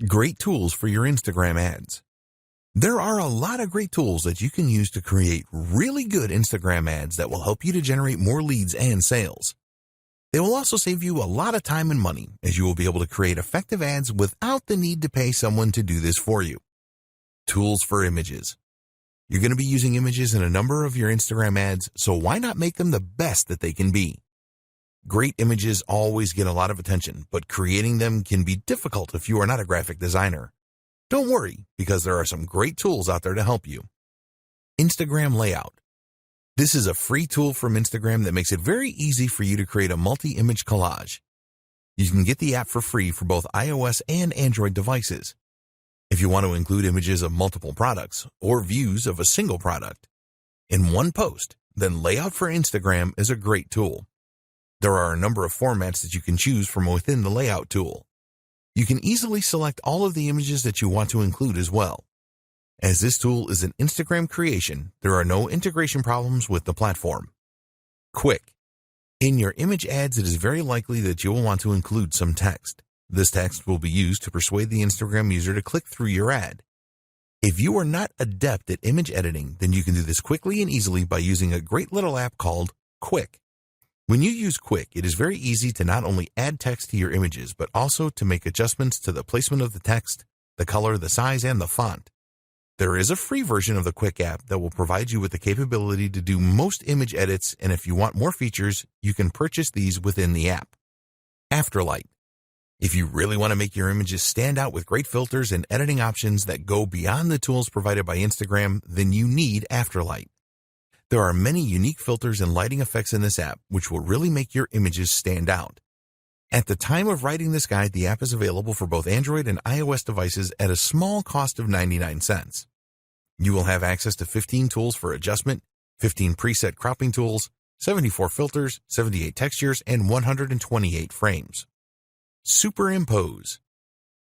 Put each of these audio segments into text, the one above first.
Great tools for your Instagram ads. There are a lot of great tools that you can use to create really good Instagram ads that will help you to generate more leads and sales. They will also save you a lot of time and money, as you will be able to create effective ads without the need to pay someone to do this for you. Tools for images. You're going to be using images in a number of your Instagram ads, so why not make them the best that they can be? Great images always get a lot of attention, but creating them can be difficult if you are not a graphic designer. Don't worry, because there are some great tools out there to help you. Instagram Layout. This is a free tool from Instagram that makes it very easy for you to create a multi-image collage. You can get the app for free for both iOS and Android devices. If you want to include images of multiple products or views of a single product in one post, then Layout for Instagram is a great tool. There are a number of formats that you can choose from within the Layout tool. You can easily select all of the images that you want to include as well. As this tool is an Instagram creation, there are no integration problems with the platform. Quick. In your image ads, it is very likely that you will want to include some text. This text will be used to persuade the Instagram user to click through your ad. If you are not adept at image editing, then you can do this quickly and easily by using a great little app called Quick. When you use Quick, it is very easy to not only add text to your images, but also to make adjustments to the placement of the text, the color, the size, and the font. There is a free version of the Quick app that will provide you with the capability to do most image edits, and if you want more features, you can purchase these within the app. Afterlight. If you really want to make your images stand out with great filters and editing options that go beyond the tools provided by Instagram, then you need Afterlight. There are many unique filters and lighting effects in this app, which will really make your images stand out. At the time of writing this guide, the app is available for both Android and iOS devices at a small cost of 99 cents. You will have access to 15 tools for adjustment, 15 preset cropping tools, 74 filters, 78 textures, and 128 frames. Superimpose.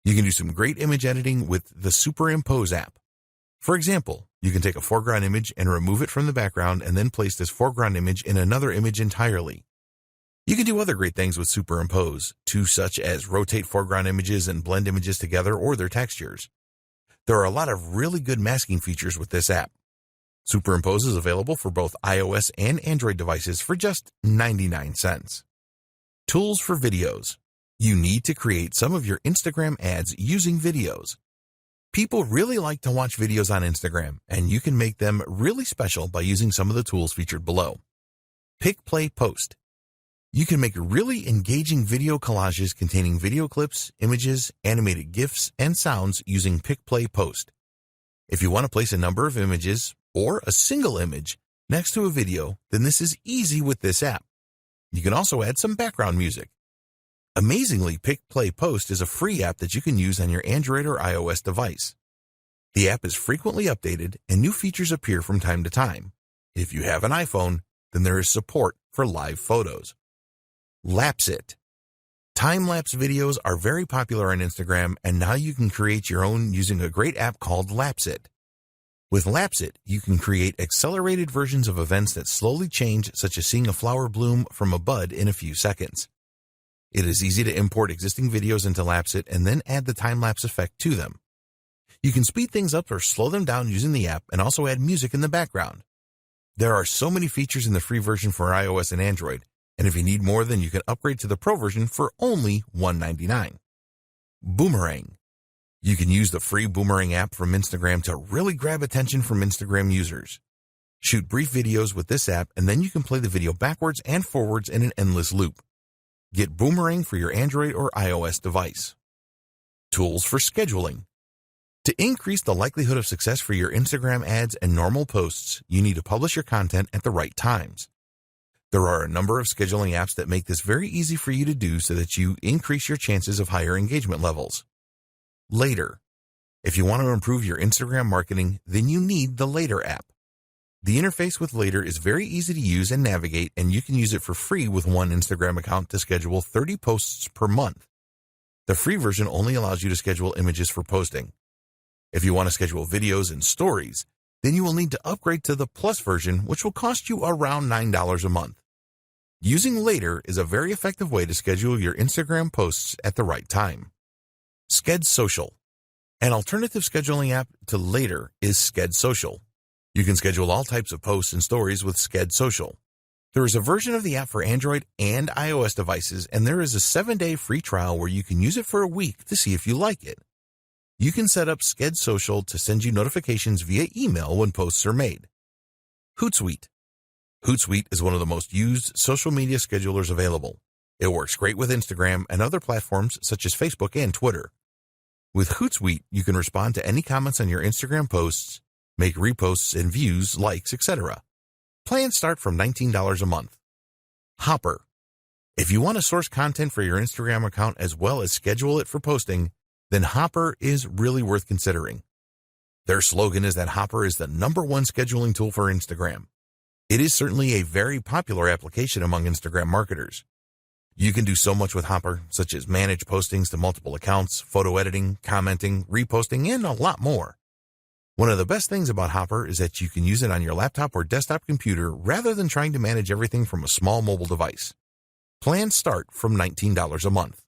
You can do some great image editing with the Superimpose app. For example, you can take a foreground image and remove it from the background and then place this foreground image in another image entirely. You can do other great things with Superimpose, too, such as rotate foreground images and blend images together or their textures. There are a lot of really good masking features with this app. Superimpose is available for both iOS and Android devices for just 99 cents. Tools for videos. You need to create some of your Instagram ads using videos. People really like to watch videos on Instagram, and you can make them really special by using some of the tools featured below. Pick, Play, Post. You can make really engaging video collages containing video clips, images, animated GIFs, and sounds using Pick, Play, Post. If you want to place a number of images, or a single image, next to a video, then this is easy with this app. You can also add some background music. Amazingly, Pick, Play, Post is a free app that you can use on your Android or iOS device. The app is frequently updated and new features appear from time to time. If you have an iPhone, then there is support for live photos. Lapsit. Time-lapse videos are very popular on Instagram, and now you can create your own using a great app called Lapsit. With Lapsit, you can create accelerated versions of events that slowly change, such as seeing a flower bloom from a bud in a few seconds. It is easy to import existing videos into Lapsit and then add the time-lapse effect to them. You can speed things up or slow them down using the app and also add music in the background. There are so many features in the free version for iOS and Android, and if you need more, then you can upgrade to the Pro version for only $1.99. Boomerang. You can use the free Boomerang app from Instagram to really grab attention from Instagram users. Shoot brief videos with this app, and then you can play the video backwards and forwards in an endless loop. Get Boomerang for your Android or iOS device. Tools for scheduling. To increase the likelihood of success for your Instagram ads and normal posts, you need to publish your content at the right times. There are a number of scheduling apps that make this very easy for you to do so that you increase your chances of higher engagement levels. Later. If you want to improve your Instagram marketing, then you need the Later app. The interface with Later is very easy to use and navigate, and you can use it for free with one Instagram account to schedule 30 posts per month. The free version only allows you to schedule images for posting. If you want to schedule videos and stories, then you will need to upgrade to the Plus version, which will cost you around $9 a month. Using Later is a very effective way to schedule your Instagram posts at the right time. Sked Social. An alternative scheduling app to Later is Sked Social. You can schedule all types of posts and stories with Sked Social. There is a version of the app for Android and iOS devices, and there is a 7-day free trial where you can use it for a week to see if you like it. You can set up Sked Social to send you notifications via email when posts are made. Hootsuite. Hootsuite is one of the most used social media schedulers available. It works great with Instagram and other platforms such as Facebook and Twitter. With Hootsuite, you can respond to any comments on your Instagram posts, make reposts and views, likes, etc. Plans start from $19 a month. Hopper. If you want to source content for your Instagram account as well as schedule it for posting, then Hopper is really worth considering. Their slogan is that Hopper is the #1 scheduling tool for Instagram. It is certainly a very popular application among Instagram marketers. You can do so much with Hopper, such as manage postings to multiple accounts, photo editing, commenting, reposting, and a lot more. One of the best things about Hopper is that you can use it on your laptop or desktop computer rather than trying to manage everything from a small mobile device. Plans start from $19 a month.